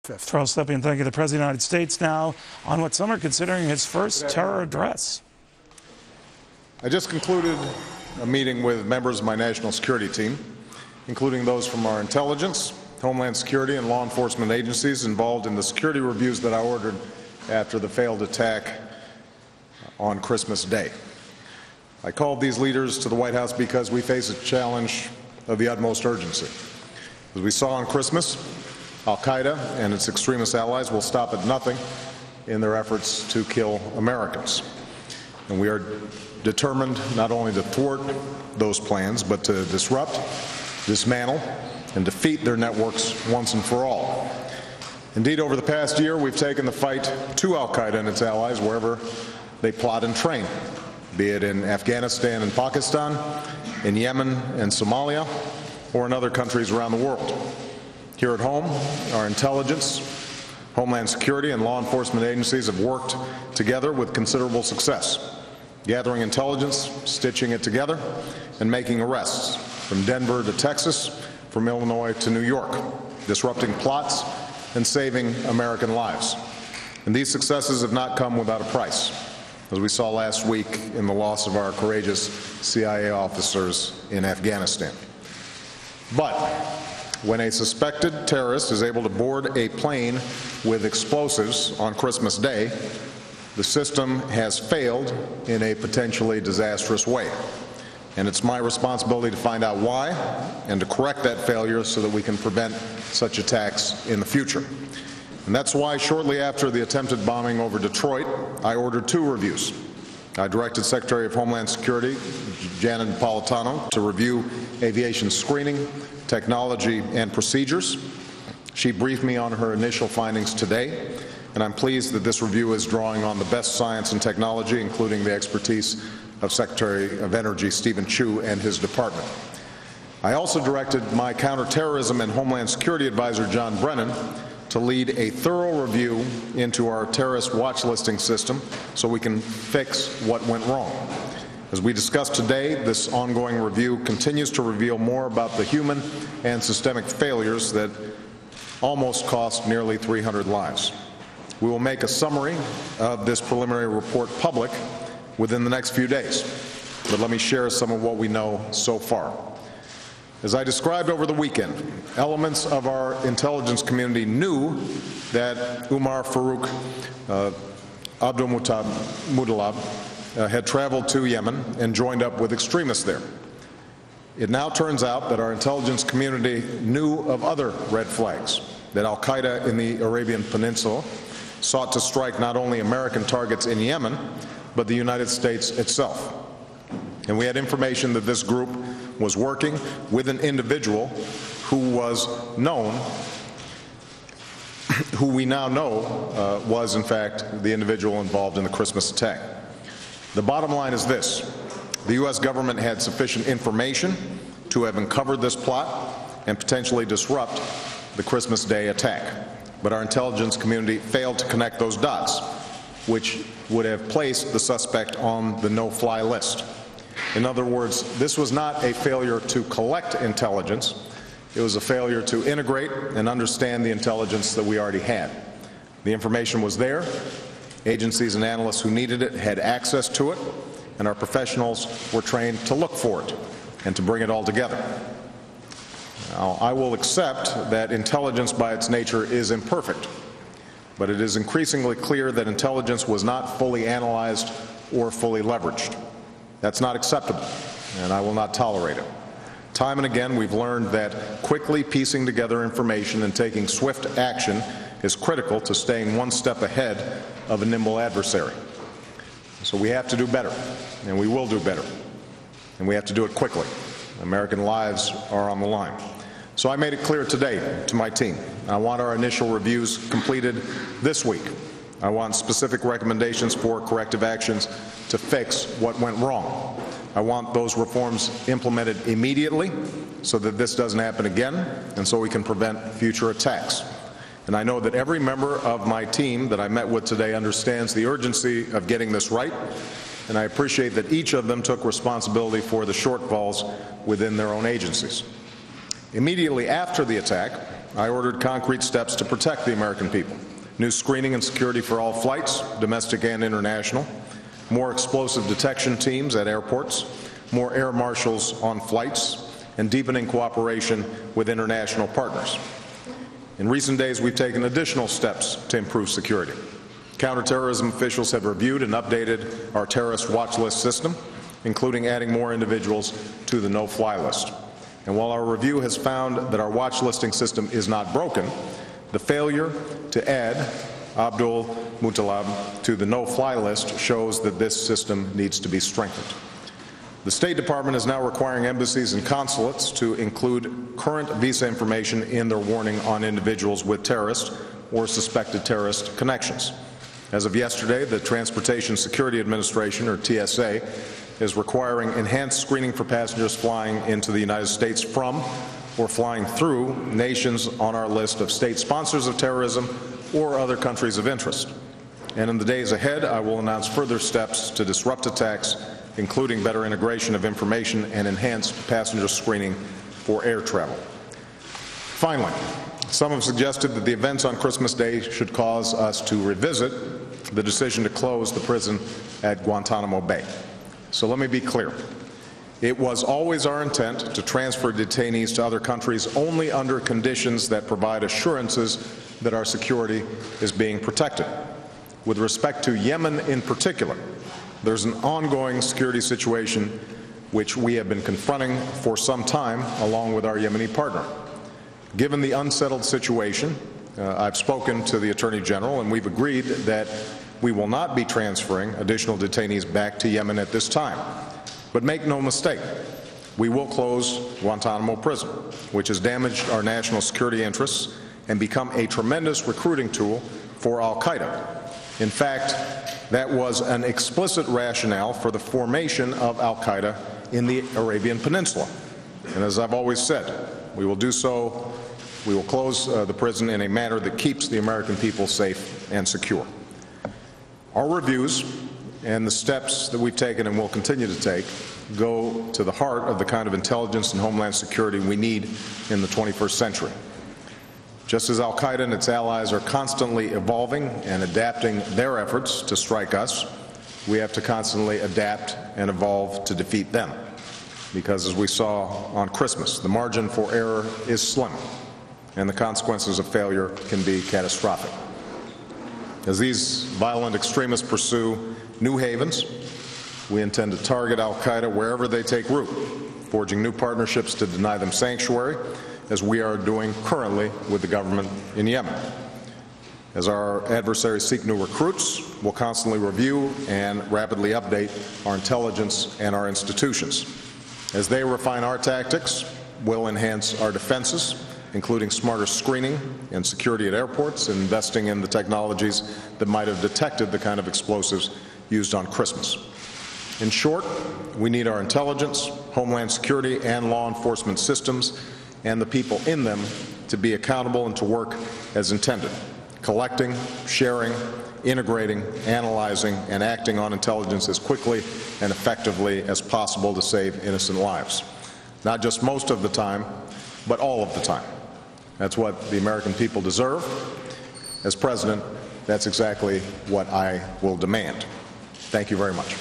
5th. Charles Stepien, thank you. The President of the United States now on what some are considering his first terror address. I just concluded a meeting with members of my national security team, including those from our intelligence, Homeland Security, and law enforcement agencies involved in the security reviews that I ordered after the failed attack on Christmas Day. I called these leaders to the White House because we face a challenge of the utmost urgency. As we saw on Christmas, Al-Qaeda and its extremist allies will stop at nothing in their efforts to kill Americans. And we are determined not only to thwart those plans, but to disrupt, dismantle, and defeat their networks once and for all. Indeed, over the past year, we've taken the fight to Al-Qaeda and its allies wherever they plot and train, be it in Afghanistan and Pakistan, in Yemen and Somalia, or in other countries around the world. Here at home, our intelligence, Homeland Security, and law enforcement agencies have worked together with considerable success, gathering intelligence, stitching it together, and making arrests from Denver to Texas, from Illinois to New York, disrupting plots and saving American lives. And these successes have not come without a price, as we saw last week in the loss of our courageous CIA officers in Afghanistan. But when a suspected terrorist is able to board a plane with explosives on Christmas Day, the system has failed in a potentially disastrous way. And it's my responsibility to find out why and to correct that failure so that we can prevent such attacks in the future. And that's why shortly after the attempted bombing over Detroit, I ordered 2 reviews. I directed Secretary of Homeland Security, Janet Napolitano, to review aviation screening, technology, and procedures. She briefed me on her initial findings today, and I'm pleased that this review is drawing on the best science and technology, including the expertise of Secretary of Energy Stephen Chu and his department. I also directed my counterterrorism and Homeland Security advisor, John Brennan, to lead a thorough review into our terrorist watch listing system so we can fix what went wrong. As we discussed today, this ongoing review continues to reveal more about the human and systemic failures that almost cost nearly 300 lives. We will make a summary of this preliminary report public within the next few days, but let me share some of what we know so far. As I described over the weekend, elements of our intelligence community knew that Umar Farouk Abdulmutallab had traveled to Yemen and joined up with extremists there. It now turns out that our intelligence community knew of other red flags, that Al-Qaeda in the Arabian Peninsula sought to strike not only American targets in Yemen, but the United States itself. And we had information that this group was working with an individual who was known, who we now know was in fact the individual involved in the Christmas attack. The bottom line is this: the U.S. government had sufficient information to have uncovered this plot and potentially disrupt the Christmas Day attack. But our intelligence community failed to connect those dots, which would have placed the suspect on the no-fly list. In other words, this was not a failure to collect intelligence. It was a failure to integrate and understand the intelligence that we already had. The information was there. Agencies and analysts who needed it had access to it, and our professionals were trained to look for it and to bring it all together. Now, I will accept that intelligence by its nature is imperfect, but it is increasingly clear that intelligence was not fully analyzed or fully leveraged. That's not acceptable, and I will not tolerate it. Time and again, we've learned that quickly piecing together information and taking swift action is critical to staying one step ahead of a nimble adversary. So we have to do better, and we will do better, and we have to do it quickly. American lives are on the line. So I made it clear today to my team, I want our initial reviews completed this week. I want specific recommendations for corrective actions to fix what went wrong. I want those reforms implemented immediately so that this doesn't happen again and so we can prevent future attacks. And I know that every member of my team that I met with today understands the urgency of getting this right, and I appreciate that each of them took responsibility for the shortfalls within their own agencies. Immediately after the attack, I ordered concrete steps to protect the American people. New screening and security for all flights, domestic and international, more explosive detection teams at airports, more air marshals on flights, and deepening cooperation with international partners. In recent days, we've taken additional steps to improve security. Counterterrorism officials have reviewed and updated our terrorist watch list system, including adding more individuals to the no-fly list. And while our review has found that our watch listing system is not broken, the failure to add Abdul Muttalib to the no-fly list shows that this system needs to be strengthened. The State Department is now requiring embassies and consulates to include current visa information in their warning on individuals with terrorist or suspected terrorist connections. As of yesterday, the Transportation Security Administration, or TSA, is requiring enhanced screening for passengers flying into the United States from or flying through nations on our list of state sponsors of terrorism or other countries of interest. And in the days ahead, I will announce further steps to disrupt attacks, including better integration of information and enhanced passenger screening for air travel. Finally, some have suggested that the events on Christmas Day should cause us to revisit the decision to close the prison at Guantanamo Bay. So let me be clear. It was always our intent to transfer detainees to other countries only under conditions that provide assurances that our security is being protected. With respect to Yemen in particular, there's an ongoing security situation which we have been confronting for some time along with our Yemeni partner. Given the unsettled situation, I've spoken to the Attorney General and we've agreed that we will not be transferring additional detainees back to Yemen at this time. But make no mistake, we will close Guantanamo Prison, which has damaged our national security interests and become a tremendous recruiting tool for al-Qaeda. In fact, that was an explicit rationale for the formation of al-Qaeda in the Arabian Peninsula. And as I've always said, we will do so, we will close the prison in a manner that keeps the American people safe and secure. Our reviews and the steps that we've taken and will continue to take go to the heart of the kind of intelligence and homeland security we need in the 21st century. Just as al-Qaeda and its allies are constantly evolving and adapting their efforts to strike us, we have to constantly adapt and evolve to defeat them. Because as we saw on Christmas, the margin for error is slim, and the consequences of failure can be catastrophic. As these violent extremists pursue new havens, we intend to target al-Qaeda wherever they take root, forging new partnerships to deny them sanctuary, as we are doing currently with the government in Yemen. As our adversaries seek new recruits, we'll constantly review and rapidly update our intelligence and our institutions. As they refine our tactics, we'll enhance our defenses, including smarter screening and security at airports and investing in the technologies that might have detected the kind of explosives used on Christmas. In short, we need our intelligence, homeland security, and law enforcement systems and the people in them to be accountable and to work as intended, collecting, sharing, integrating, analyzing, and acting on intelligence as quickly and effectively as possible to save innocent lives. Not just most of the time, but all of the time. That's what the American people deserve. As President, that's exactly what I will demand. Thank you very much.